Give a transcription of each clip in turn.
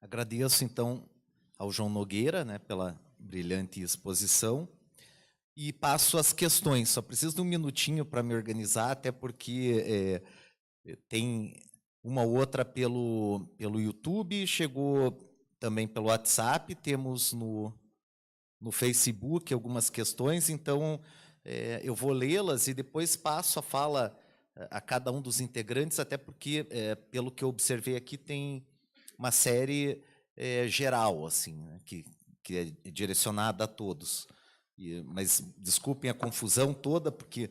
Agradeço, então, ao João Nogueira, né, pela brilhante exposição, e passo as questões. Só preciso de um minutinho para me organizar, até porque tem uma ou outra pelo YouTube, chegou também pelo WhatsApp, temos no Facebook algumas questões, então eu vou lê-las e depois passo a fala a cada um dos integrantes, até porque, pelo que eu observei aqui, tem uma série geral, assim, né, que é direcionada a todos. Mas desculpem a confusão toda, porque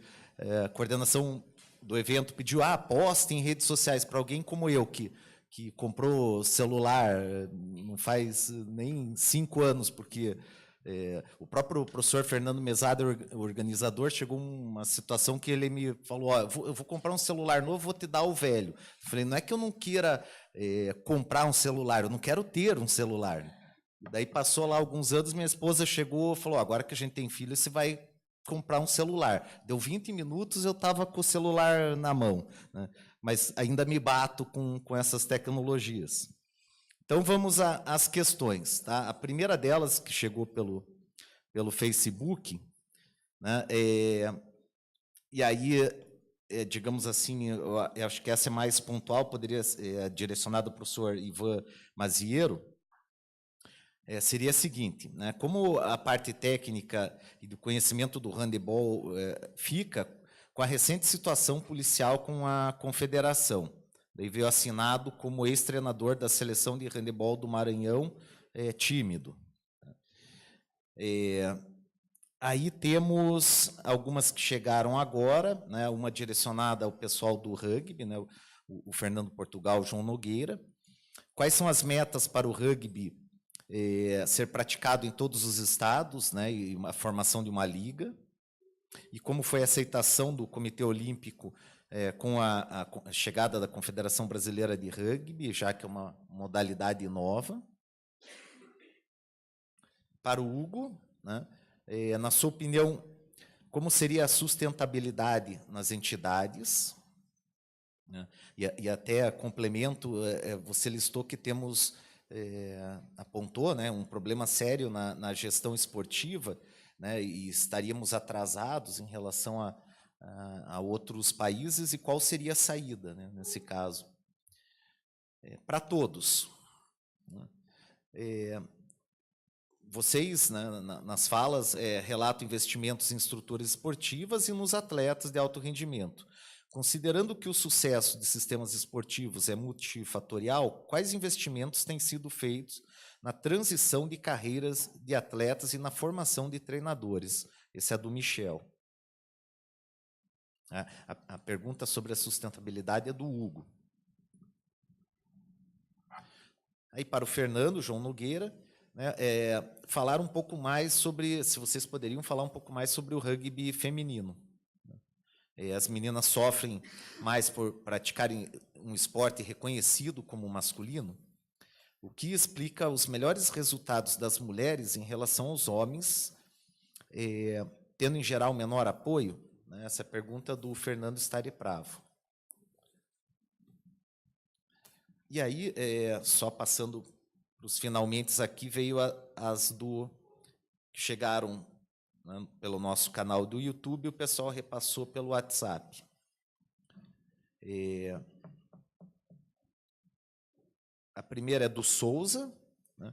a coordenação do evento pediu, poste em redes sociais para alguém como eu, que comprou celular não faz nem 5 anos, porque o próprio professor Fernando Mesada, organizador, chegou uma situação que ele me falou, eu vou comprar um celular novo, vou te dar o velho. Eu falei, não é que eu não queira comprar um celular, eu não quero ter um celular. E daí passou lá alguns anos, minha esposa chegou e falou, agora que a gente tem filho, você vai comprar um celular. Deu 20 minutos, eu estava com o celular na mão, né? Mas ainda me bato com essas tecnologias. Então, vamos às questões. Tá? A primeira delas, que chegou pelo Facebook, né, e aí, digamos assim, eu acho que essa é mais pontual, poderia ser direcionada ao professor Ivan Maziero, seria a seguinte, né, como a parte técnica e do conhecimento do handebol fica com a recente situação policial com a Confederação. Daí veio assinado como ex-treinador da seleção de handebol do Maranhão, tímido. Aí temos algumas que chegaram agora, né, uma direcionada ao pessoal do rugby, né, o Fernando Portugal, o João Nogueira. Quais são as metas para o rugby ser praticado em todos os estados, né, e a formação de uma liga? E como foi a aceitação do Comitê Olímpico com a chegada da Confederação Brasileira de Rugby, já que é uma modalidade nova? Para o Hugo, né, na sua opinião, como seria a sustentabilidade nas entidades? Né? E até complemento, você listou que temos, apontou, né, um problema sério na gestão esportiva, né, e estaríamos atrasados em relação a outros países, e qual seria a saída, né, nesse caso? Para todos. Né? Vocês, né, nas falas, relatam investimentos em estruturas esportivas e nos atletas de alto rendimento. Considerando que o sucesso de sistemas esportivos é multifatorial, quais investimentos têm sido feitos na transição de carreiras de atletas e na formação de treinadores? Esse é do Michel. A pergunta sobre a sustentabilidade é do Hugo. Aí para o Fernando, João Nogueira, né, falar um pouco mais sobre, se vocês poderiam falar um pouco mais sobre o rugby feminino. As meninas sofrem mais por praticarem um esporte reconhecido como masculino, o que explica os melhores resultados das mulheres em relação aos homens, tendo em geral menor apoio? Né, essa é a pergunta do Fernando Stari Pravo. E aí, só passando para os finalmente aqui, veio as que chegaram, né, pelo nosso canal do YouTube, o pessoal repassou pelo WhatsApp. A primeira é do Souza, né,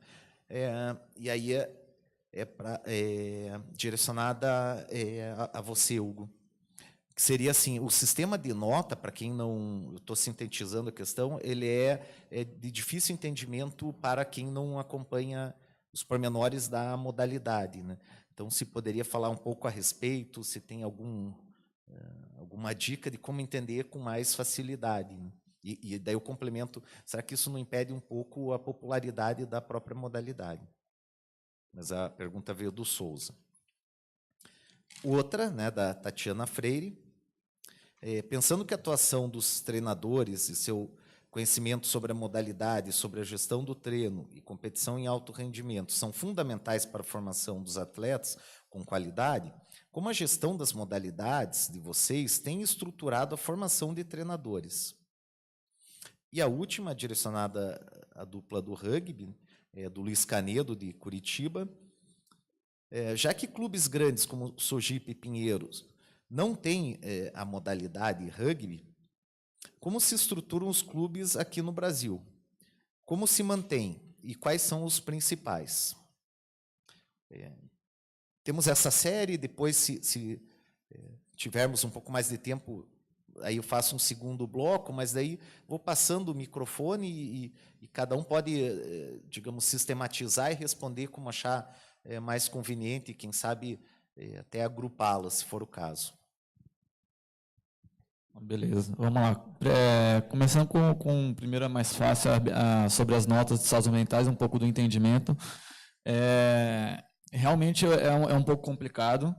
e aí direcionada a você, Hugo. Que seria assim, o sistema de nota, para quem não... Estou sintetizando a questão, ele é de difícil entendimento para quem não acompanha os pormenores da modalidade, né? Então, se poderia falar um pouco a respeito, se tem alguma dica de como entender com mais facilidade, né? E daí eu complemento, será que isso não impede um pouco a popularidade da própria modalidade? Mas a pergunta veio do Souza. Outra, né, da Tatiana Freire, pensando que a atuação dos treinadores e seu conhecimento sobre a modalidade, sobre a gestão do treino e competição em alto rendimento são fundamentais para a formação dos atletas com qualidade, como a gestão das modalidades de vocês tem estruturado a formação de treinadores? E a última, direcionada a dupla do rugby, do Luiz Canedo, de Curitiba. Já que clubes grandes como Sojipa e Pinheiros não têm a modalidade rugby, como se estruturam os clubes aqui no Brasil? Como se mantém? E quais são os principais? Temos essa série, depois, se tivermos um pouco mais de tempo, aí eu faço um segundo bloco, mas daí vou passando o microfone e cada um pode, digamos, sistematizar e responder como achar mais conveniente, quem sabe até agrupá-las, se for o caso. Beleza, vamos lá. Começando com primeiro, a mais fácil, sobre as notas de saúde mentais, um pouco do entendimento. Realmente é um pouco complicado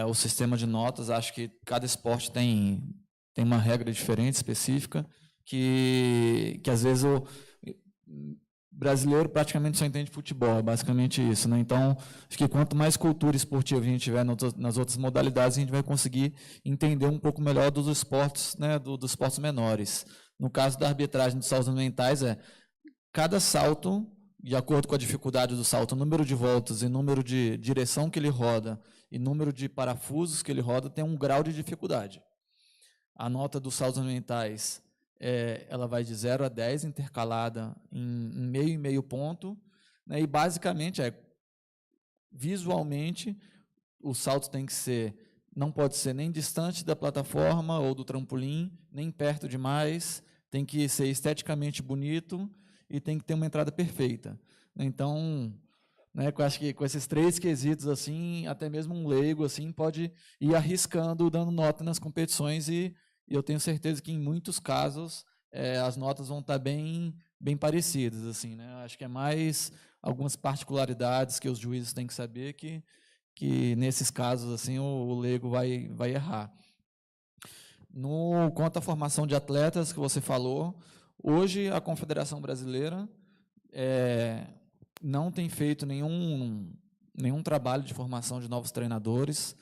o sistema de notas. Acho que cada esporte tem uma regra diferente, específica, que às vezes o brasileiro praticamente só entende futebol, é basicamente isso, né? Então, acho que quanto mais cultura esportiva a gente tiver nas outras modalidades, a gente vai conseguir entender um pouco melhor dos esportes, né, dos esportes menores. No caso da arbitragem de saltos mentais, cada salto, de acordo com a dificuldade do salto, número de voltas e número de direção que ele roda e número de parafusos que ele roda, tem um grau de dificuldade. A nota dos saltos mentais ela vai de 0 a 10, intercalada em meio e meio ponto, né, e basicamente visualmente o salto tem que ser, não pode ser nem distante da plataforma ou do trampolim, nem perto demais, tem que ser esteticamente bonito e tem que ter uma entrada perfeita. Então, né, eu acho que com esses 3 quesitos, assim, até mesmo um leigo assim, pode ir arriscando, dando nota nas competições, e eu tenho certeza que em muitos casos as notas vão estar bem parecidas, assim, né? Acho que é mais algumas particularidades que os juízes têm que saber que nesses casos assim o leigo vai errar. Quanto à formação de atletas que você falou, hoje a Confederação Brasileira não tem feito nenhum trabalho de formação de novos treinadores.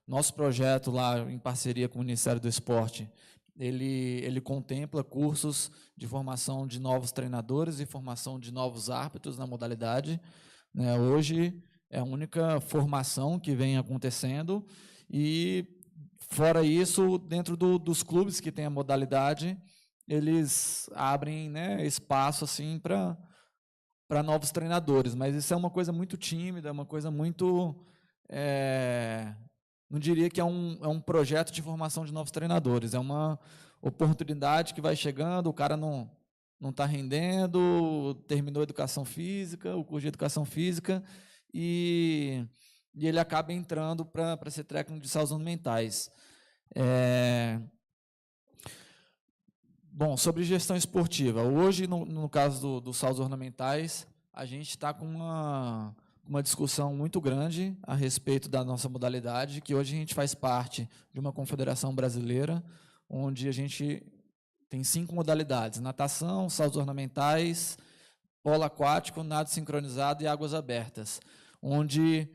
Nosso projeto lá, em parceria com o Ministério do Esporte, ele contempla cursos de formação de novos treinadores e formação de novos árbitros na modalidade. Hoje é a única formação que vem acontecendo, e, fora isso, dentro dos clubes que têm a modalidade, eles abrem, né, espaço assim, para novos treinadores, mas isso é uma coisa muito tímida, é uma coisa muito... não diria que é um projeto de formação de novos treinadores, é uma oportunidade que vai chegando, o cara não está rendendo, terminou a educação física, o curso de educação física, e ele acaba entrando para ser técnico de saúde mentais. Bom, sobre gestão esportiva, hoje, no caso dos saltos ornamentais, a gente está com uma discussão muito grande a respeito da nossa modalidade, que hoje a gente faz parte de uma confederação brasileira, onde a gente tem 5 modalidades: natação, saltos ornamentais, polo aquático, nado sincronizado e águas abertas, onde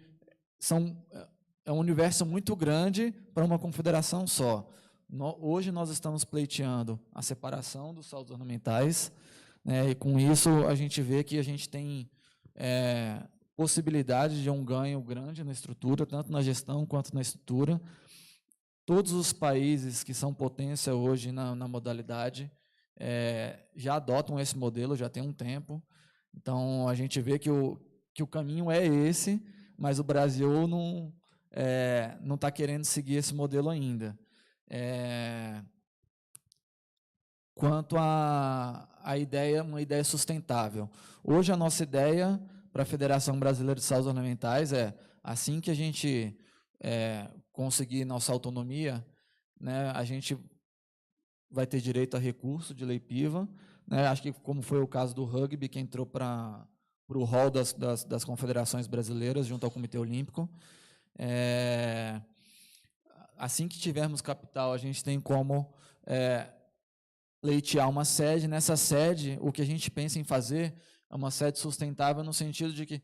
é um universo muito grande para uma confederação só. Hoje nós estamos pleiteando a separação dos saltos ornamentais, né, e com isso a gente vê que a gente tem possibilidade de um ganho grande na estrutura, tanto na gestão quanto na estrutura. Todos os países que são potência hoje na modalidade já adotam esse modelo, já tem um tempo. Então, a gente vê que o caminho é esse, mas o Brasil não está querendo seguir esse modelo ainda. Quanto à ideia, uma ideia sustentável. Hoje, a nossa ideia para a Federação Brasileira de Saltos Ornamentais assim que a gente conseguir nossa autonomia, né, a gente vai ter direito a recurso de lei PIVA, né, acho que como foi o caso do rugby, que entrou para o rol das confederações brasileiras, junto ao Comitê Olímpico. Assim que tivermos capital, a gente tem como pleitear uma sede. Nessa sede, o que a gente pensa em fazer é uma sede sustentável, no sentido de que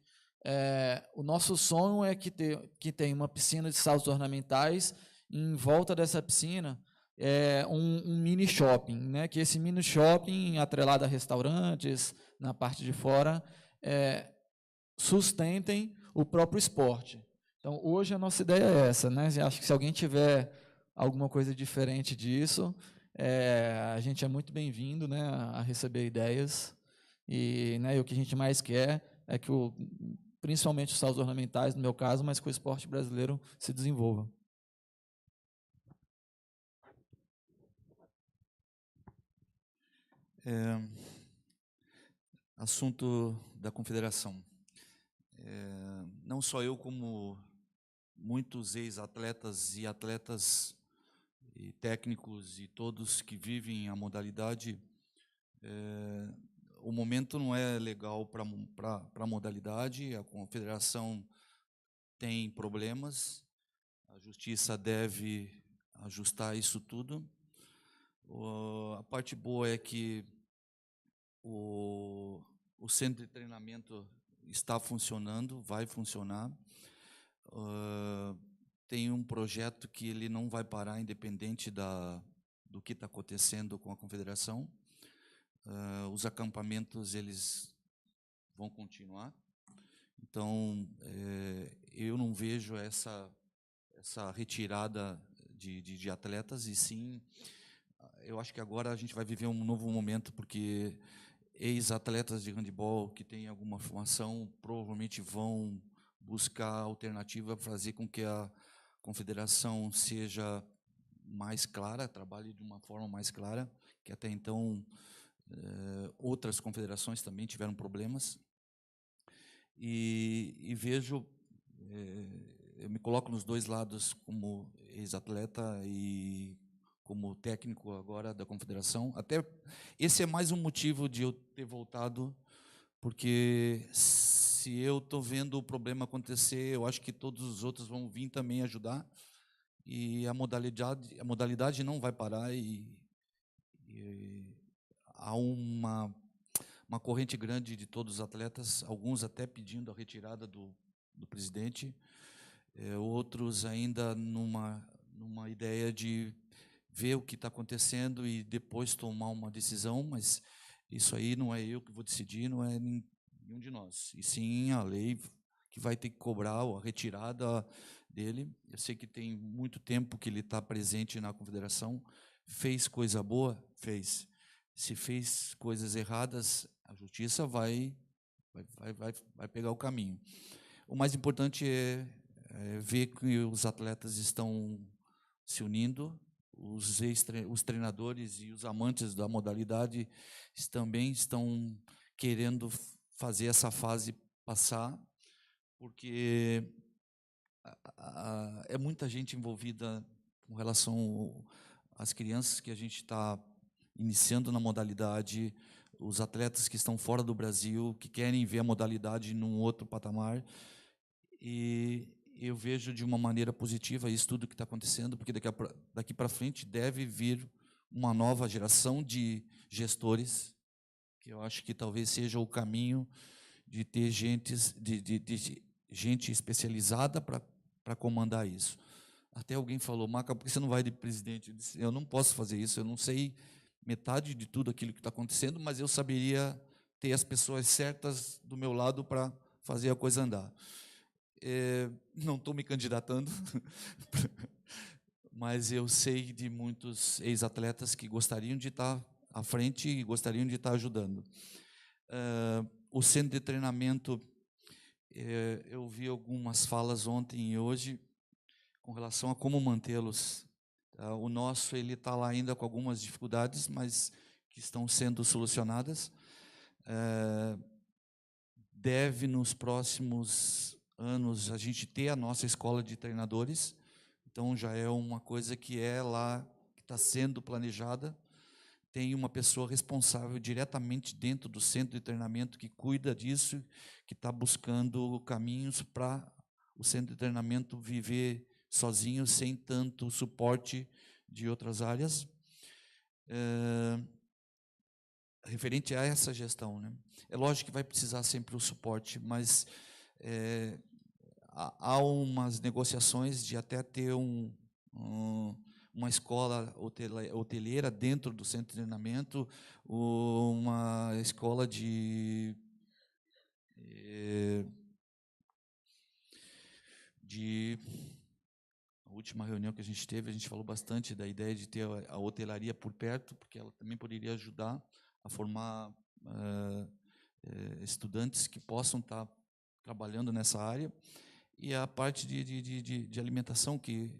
o nosso sonho é que tenha uma piscina de saltos ornamentais, e em volta dessa piscina um mini shopping, né? Que esse mini shopping, atrelado a restaurantes, na parte de fora, sustentem o próprio esporte. Então, hoje a nossa ideia é essa, né? Acho que se alguém tiver alguma coisa diferente disso, a gente é muito bem-vindo, né, a receber ideias. E, né, o que a gente mais quer é que, principalmente os saltos ornamentais, no meu caso, mas que o esporte brasileiro se desenvolva. Assunto da confederação. Não só eu, como muitos ex-atletas e atletas e técnicos e todos que vivem a modalidade, o momento não é legal para a modalidade, a confederação tem problemas, a justiça deve ajustar isso tudo. A parte boa é que o centro de treinamento está funcionando, vai funcionar. Tem um projeto que ele não vai parar, independente do que está acontecendo com a confederação. Os acampamentos eles vão continuar. Então, eu não vejo essa retirada de atletas, e sim, eu acho que agora a gente vai viver um novo momento, porque ex-atletas de handebol que têm alguma formação provavelmente vão buscar alternativa para fazer com que a confederação seja mais clara, trabalhe de uma forma mais clara, que até então outras confederações também tiveram problemas. E vejo, eu me coloco nos dois lados, como ex-atleta e como técnico agora da confederação. Até esse é mais um motivo de eu ter voltado, porque se eu estou vendo o problema acontecer, eu acho que todos os outros vão vir também ajudar, e a modalidade não vai parar, e há uma corrente grande de todos os atletas, alguns até pedindo a retirada do presidente, outros ainda numa ideia de ver o que está acontecendo e depois tomar uma decisão, mas isso aí não é eu que vou decidir, não é nenhum de nós, e sim a lei que vai ter que cobrar a retirada dele. Eu sei que tem muito tempo que ele está presente na confederação, fez coisa boa? Fez. Se fez coisas erradas, a justiça vai pegar o caminho. O mais importante é ver que os atletas estão se unindo, os treinadores e os amantes da modalidade também estão querendo fazer essa fase passar, porque é muita gente envolvida com relação às crianças que a gente está iniciando na modalidade, os atletas que estão fora do Brasil, que querem ver a modalidade num outro patamar. E eu vejo de uma maneira positiva isso tudo que está acontecendo, porque daqui para frente deve vir uma nova geração de gestores, que eu acho que talvez seja o caminho de ter gente especializada para comandar isso. Até alguém falou: Maca, por que você não vai de presidente? Eu disse: eu não posso fazer isso, eu não sei metade de tudo aquilo que está acontecendo, mas eu saberia ter as pessoas certas do meu lado para fazer a coisa andar. Não estou me candidatando, mas eu sei de muitos ex-atletas que gostariam de estar à frente e gostariam de estar ajudando. O centro de treinamento, eu vi algumas falas ontem e hoje com relação a como mantê-los. O nosso ele está lá ainda com algumas dificuldades, mas que estão sendo solucionadas. Deve, nos próximos anos, a gente ter a nossa escola de treinadores, então já é uma coisa que é lá, que está sendo planejada. Tem uma pessoa responsável diretamente dentro do centro de treinamento que cuida disso, que está buscando caminhos para o centro de treinamento viver sozinho, sem tanto suporte de outras áreas. Referente a essa gestão, né? É lógico que vai precisar sempre o suporte, mas há umas negociações de até ter uma escola hoteleira dentro do centro de treinamento, uma escola a última reunião que a gente teve, a gente falou bastante da ideia de ter a hotelaria por perto, porque ela também poderia ajudar a formar estudantes que possam estar trabalhando nessa área. E a parte de alimentação, que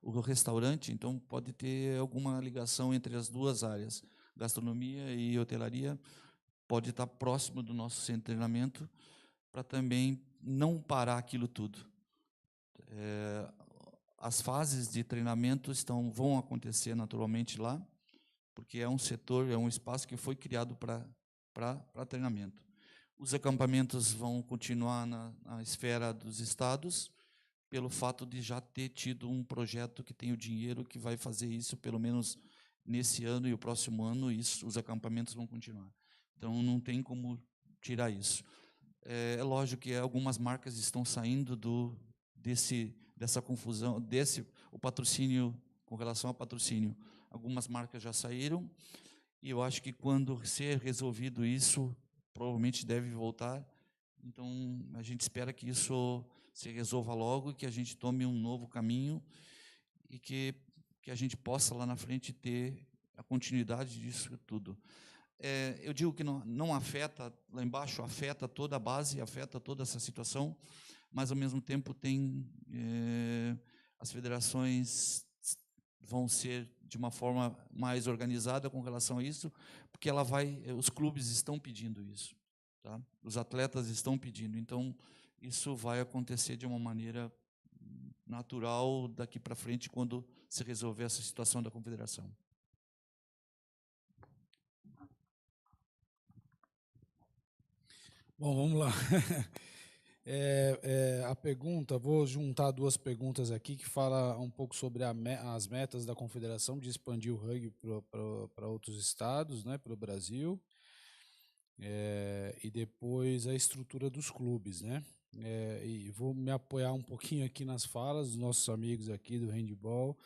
o restaurante, então, pode ter alguma ligação entre as duas áreas, gastronomia e hotelaria, pode estar próximo do nosso centro de treinamento, para também não parar aquilo tudo. As fases de treinamento vão acontecer naturalmente lá, porque é um setor, é um espaço que foi criado para treinamento. Os acampamentos vão continuar na esfera dos estados, pelo fato de já ter tido um projeto que tem o dinheiro que vai fazer isso, pelo menos nesse ano e o próximo ano, os acampamentos vão continuar. Então, não tem como tirar isso. É lógico que algumas marcas estão saindo dessa confusão, o patrocínio, com relação ao patrocínio. Algumas marcas já saíram, e eu acho que quando ser resolvido isso, provavelmente deve voltar. Então, a gente espera que isso se resolva logo, e que a gente tome um novo caminho, e que a gente possa, lá na frente, ter a continuidade disso tudo. Eu digo que não afeta, lá embaixo, afeta toda a base, afeta toda essa situação, mas, ao mesmo tempo, as federações vão ser de uma forma mais organizada com relação a isso, porque os clubes estão pedindo isso, tá? Os atletas estão pedindo, então isso vai acontecer de uma maneira natural daqui para frente, quando se resolver essa situação da confederação. Bom, vamos lá. A pergunta, vou juntar duas perguntas aqui que fala um pouco sobre as metas da confederação de expandir o rugby para outros estados, né, para o Brasil, e depois a estrutura dos clubes, né? E vou me apoiar um pouquinho aqui nas falas dos nossos amigos aqui do handball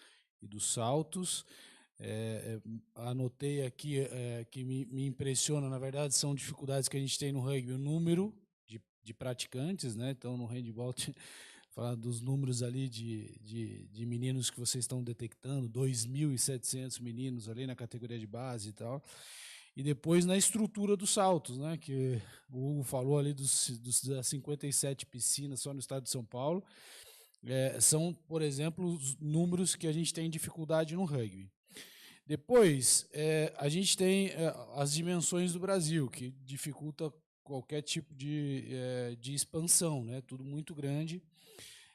e dos saltos. Anotei aqui que me impressiona, na verdade, são dificuldades que a gente tem no rugby, o número de praticantes, né? Então, no handball, falar dos números ali de meninos que vocês estão detectando, 2.700 meninos ali na categoria de base e tal. E depois na estrutura dos saltos, né? Que o Hugo falou ali das 57 piscinas só no estado de São Paulo. São, por exemplo, os números que a gente tem dificuldade no rugby. Depois, a gente tem as dimensões do Brasil, que dificulta qualquer tipo de expansão, né? Tudo muito grande,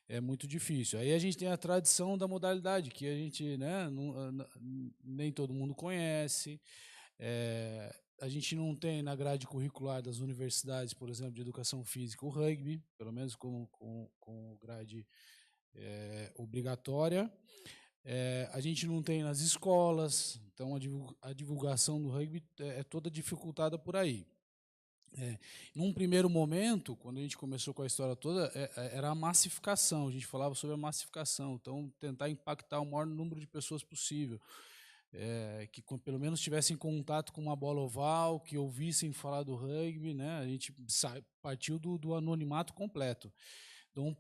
é muito difícil. Aí a gente tem a tradição da modalidade, que a gente, né, nem todo mundo conhece. A gente não tem na grade curricular das universidades, por exemplo, de educação física, o rugby, pelo menos com grade obrigatória. A gente não tem nas escolas, então a divulgação do rugby é toda dificultada por aí. Num primeiro momento, quando a gente começou com a história toda, era a massificação, a gente falava sobre a massificação, então tentar impactar o maior número de pessoas possível, que pelo menos tivessem contato com uma bola oval, que ouvissem falar do rugby, né? A gente partiu do anonimato completo. Então, o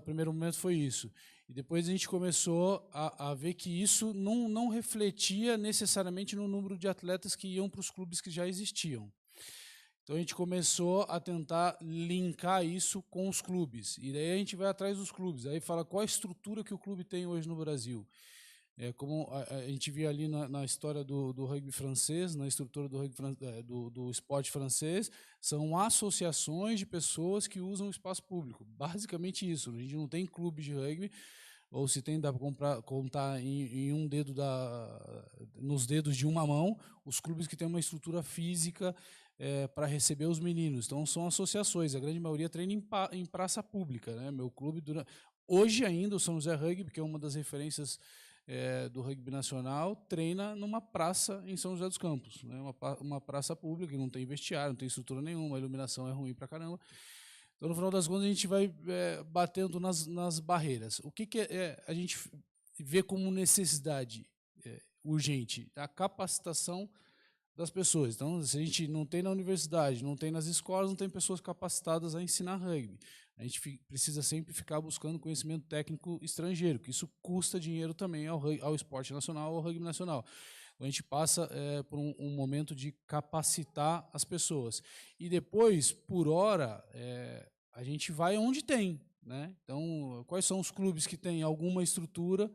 primeiro momento foi isso. E depois a gente começou a ver que isso não refletia necessariamente no número de atletas que iam para os clubes que já existiam. Então, a gente começou a tentar linkar isso com os clubes. E daí a gente vai atrás dos clubes. Aí fala qual a estrutura que o clube tem hoje no Brasil. Como a gente viu ali na história do rugby francês, na estrutura do esporte francês, são associações de pessoas que usam o espaço público. Basicamente isso. A gente não tem clube de rugby, ou se tem, dá para contar em um dedo nos dedos de uma mão, os clubes que têm uma estrutura física para receber os meninos. Então, são associações. A grande maioria treina em praça pública, né? Meu clube, hoje ainda, o São José Rugby, que é uma das referências do rugby nacional, treina numa praça em São José dos Campos, né? Uma praça pública que não tem vestiário, não tem estrutura nenhuma, a iluminação é ruim pra caramba. Então, no final das contas, a gente vai batendo nas barreiras. O que a gente vê como necessidade urgente a capacitação das pessoas. Então, se a gente não tem na universidade, não tem nas escolas, não tem pessoas capacitadas a ensinar rugby. A gente precisa sempre ficar buscando conhecimento técnico estrangeiro, que isso custa dinheiro também ao esporte nacional, ao rugby nacional. Então, a gente passa por um momento de capacitar as pessoas. E depois, por hora, a gente vai onde tem, né? Então, quais são os clubes que têm alguma estrutura,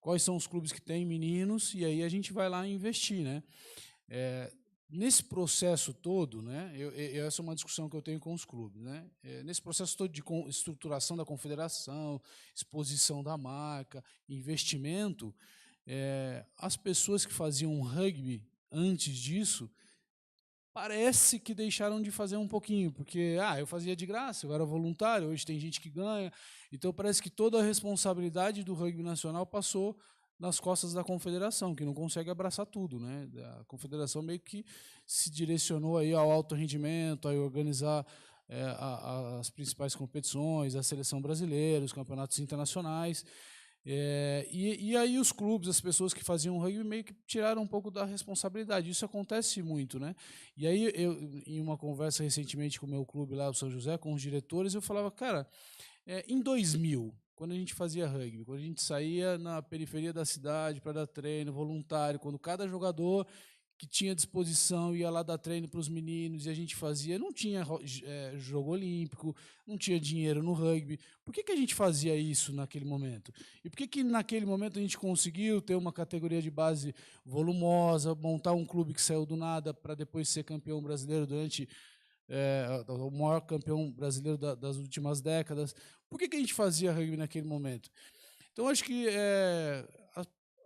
quais são os clubes que têm meninos, e aí a gente vai lá investir, né? Nesse processo todo, né, essa é uma discussão que eu tenho com os clubes, né? Nesse processo todo de estruturação da confederação, exposição da marca, investimento, as pessoas que faziam rugby antes disso parece que deixaram de fazer um pouquinho, porque eu fazia de graça, eu era voluntário, hoje tem gente que ganha, então parece que toda a responsabilidade do rugby nacional passou nas costas da confederação, que não consegue abraçar tudo, né? A confederação meio que se direcionou aí ao alto rendimento, a organizar as principais competições, a seleção brasileira, os campeonatos internacionais. E aí os clubes, as pessoas que faziam rugby meio que tiraram um pouco da responsabilidade. Isso acontece muito, né? E aí eu, em uma conversa recentemente com o meu clube lá, o São José, com os diretores, eu falava, cara, em 2000, quando a gente fazia rugby, quando a gente saía na periferia da cidade para dar treino voluntário, quando cada jogador que tinha disposição ia lá dar treino para os meninos e a gente fazia, não tinha jogo olímpico, não tinha dinheiro no rugby. Por que a gente fazia isso naquele momento? E por que naquele momento a gente conseguiu ter uma categoria de base volumosa, montar um clube que saiu do nada para depois ser campeão brasileiro durante o maior campeão brasileiro das últimas décadas? Por que a gente fazia rugby naquele momento? Então, acho que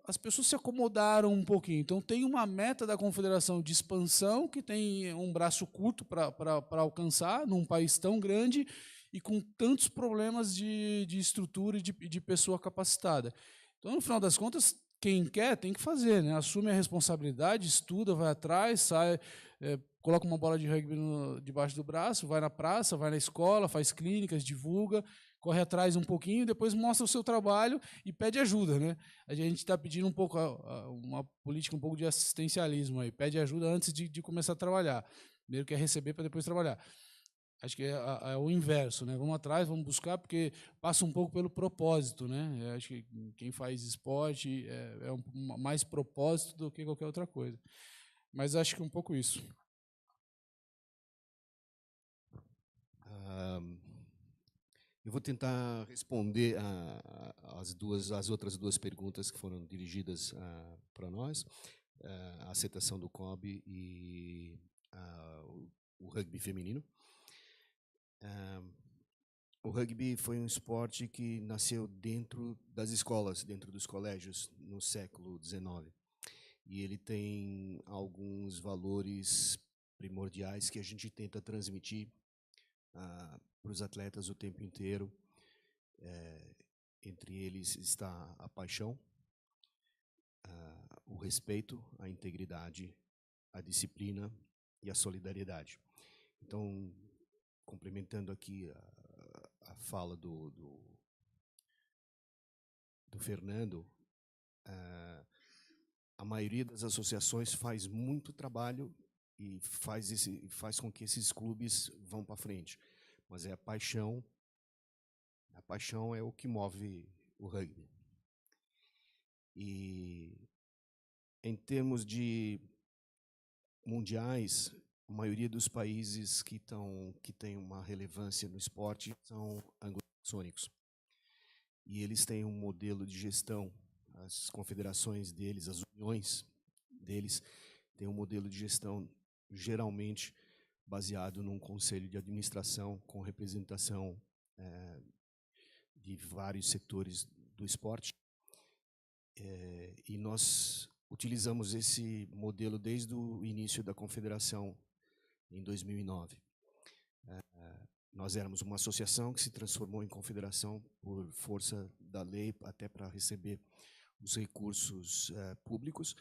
as pessoas se acomodaram um pouquinho. Então, tem uma meta da confederação de expansão que tem um braço curto para alcançar num país tão grande e com tantos problemas de estrutura e de pessoa capacitada. Então, no final das contas, quem quer tem que fazer, né? Assume a responsabilidade, estuda, vai atrás, sai, coloca uma bola de rugby debaixo do braço, vai na praça, vai na escola, faz clínicas, divulga, corre atrás um pouquinho, depois mostra o seu trabalho e pede ajuda, né? A gente está pedindo um pouco uma política um pouco de assistencialismo aí, pede ajuda antes de começar a trabalhar. Primeiro quer receber para depois trabalhar. Acho que é o inverso, né? Vamos atrás, vamos buscar, porque passa um pouco pelo propósito, né? Acho que quem faz esporte mais propósito do que qualquer outra coisa. Mas acho que é um pouco isso. Eu vou tentar responder as outras duas perguntas que foram dirigidas para nós, a aceitação do COB e o rugby feminino. O rugby foi um esporte que nasceu dentro das escolas, dentro dos colégios, no século XIX. E ele tem alguns valores primordiais que a gente tenta transmitir para os atletas o tempo inteiro. Entre eles está a paixão, o respeito, a integridade, a disciplina e a solidariedade. Então, complementando aqui a fala do Fernando, a maioria das associações faz muito trabalho e faz com que esses clubes vão para frente. Mas a paixão é o que move o rugby. E em termos de mundiais, a maioria dos países que têm uma relevância no esporte são anglo-saxônicos. E eles têm um modelo de gestão, as confederações deles, as uniões deles, têm um modelo de gestão geralmente baseado num conselho de administração com representação de vários setores do esporte. E nós utilizamos esse modelo desde o início da confederação, em 2009. Nós éramos uma associação que se transformou em confederação por força da lei, até para receber os recursos públicos.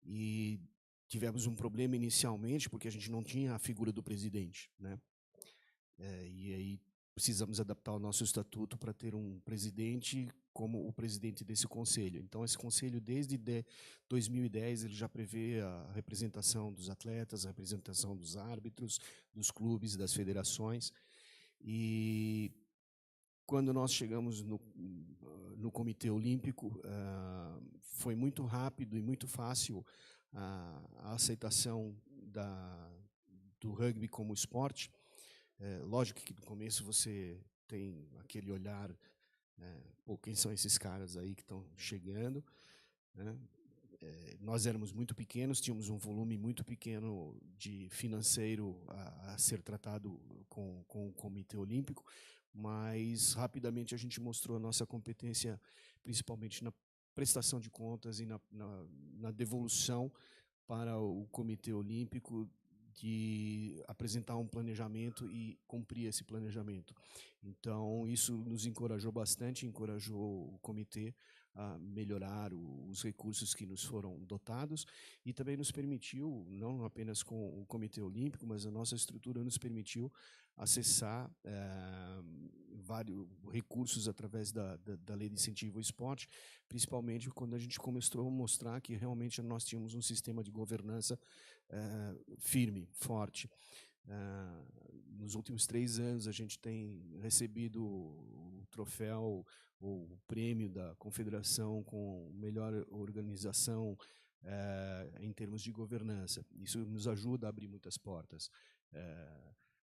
E tivemos um problema inicialmente, porque a gente não tinha a figura do presidente, né? E aí precisamos adaptar o nosso estatuto para ter um presidente como o presidente desse conselho. Então, esse conselho, desde 2010, ele já prevê a representação dos atletas, a representação dos árbitros, dos clubes, das federações. E quando nós chegamos no Comitê Olímpico, foi muito rápido e muito fácil a aceitação do rugby como esporte. Lógico que no começo você tem aquele olhar, pô, quem são esses caras aí que estão chegando, né? Nós éramos muito pequenos, tínhamos um volume muito pequeno de financeiro a ser tratado com o Comitê Olímpico, mas rapidamente a gente mostrou a nossa competência, principalmente na prestação de contas e na devolução para o Comitê Olímpico de apresentar um planejamento e cumprir esse planejamento. Então, isso nos encorajou bastante, encorajou o comitê a melhorar os recursos que nos foram dotados e também nos permitiu, não apenas com o Comitê Olímpico, mas a nossa estrutura nos permitiu acessar vários recursos através da Lei de Incentivo ao Esporte, principalmente quando a gente começou a mostrar que realmente nós tínhamos um sistema de governança firme, forte. Nos últimos 3 anos, a gente tem recebido o troféu, o prêmio da Confederação com melhor organização em termos de governança. Isso nos ajuda a abrir muitas portas.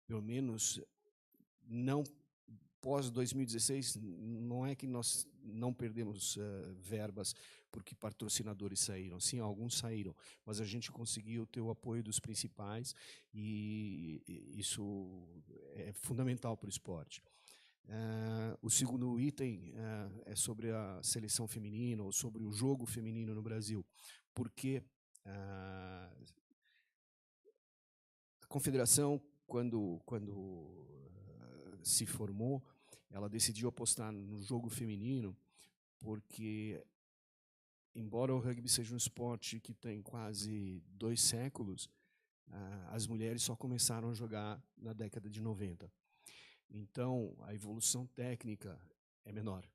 Pelo menos, não pós 2016, não é que nós não perdemos verbas porque patrocinadores saíram. Sim, alguns saíram, mas a gente conseguiu ter o apoio dos principais e isso é fundamental para o esporte. O segundo item é sobre a seleção feminina ou sobre o jogo feminino no Brasil. Porque a confederação, quando se formou, ela decidiu apostar no jogo feminino porque, embora o rugby seja um esporte que tem quase 2 séculos, as mulheres só começaram a jogar na década de 90. Então, a evolução técnica é menor.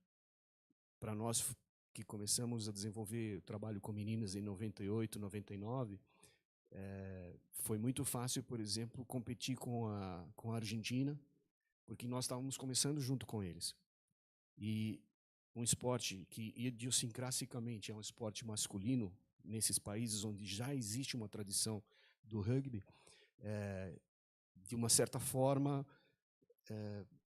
Para nós que começamos a desenvolver o trabalho com meninas em 98, 99, foi muito fácil, por exemplo, competir com a Argentina, porque nós estávamos começando junto com eles. E um esporte que, idiosincrasicamente, é um esporte masculino, nesses países onde já existe uma tradição do rugby, de uma certa forma,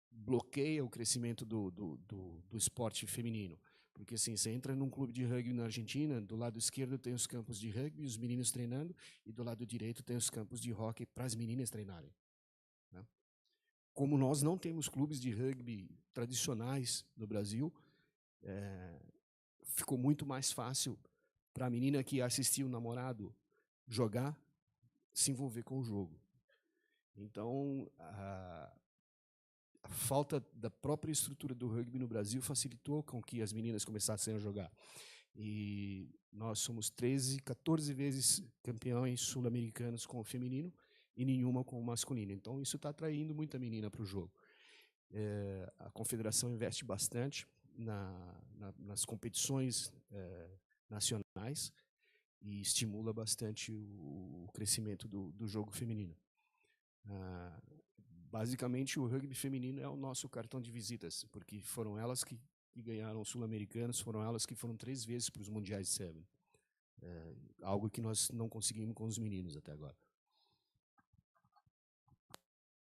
bloqueia o crescimento do esporte feminino. Porque assim, você entra num clube de rugby na Argentina, do lado esquerdo tem os campos de rugby, os meninos treinando, e do lado direito tem os campos de hóquei para as meninas treinarem. Né? Como nós não temos clubes de rugby tradicionais no Brasil, ficou muito mais fácil para a menina que assistia o namorado jogar, se envolver com o jogo. Então, a falta da própria estrutura do rugby no Brasil facilitou com que as meninas começassem a jogar. E nós somos 14 vezes campeões sul-americanos com o feminino e nenhuma com o masculino. Então, isso está atraindo muita menina para o jogo. A confederação investe bastante nas competições nacionais e estimula bastante o crescimento do jogo feminino. Basicamente, o rugby feminino é o nosso cartão de visitas, porque foram elas que ganharam os sul-americanos, foram elas que foram 3 vezes para os mundiais de Seven. Algo que nós não conseguimos com os meninos até agora.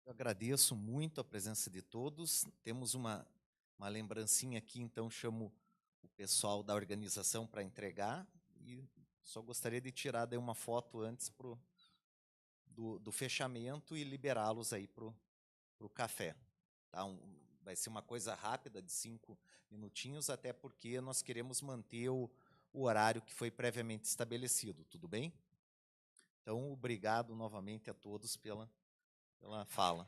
Eu agradeço muito a presença de todos. Temos uma lembrancinha aqui, então chamo o pessoal da organização para entregar. E só gostaria de tirar daí uma foto antes do fechamento e liberá-los aí para o café. Tá? Vai ser uma coisa rápida, de 5 minutinhos, até porque nós queremos manter o horário que foi previamente estabelecido. Tudo bem? Então, obrigado novamente a todos pela fala.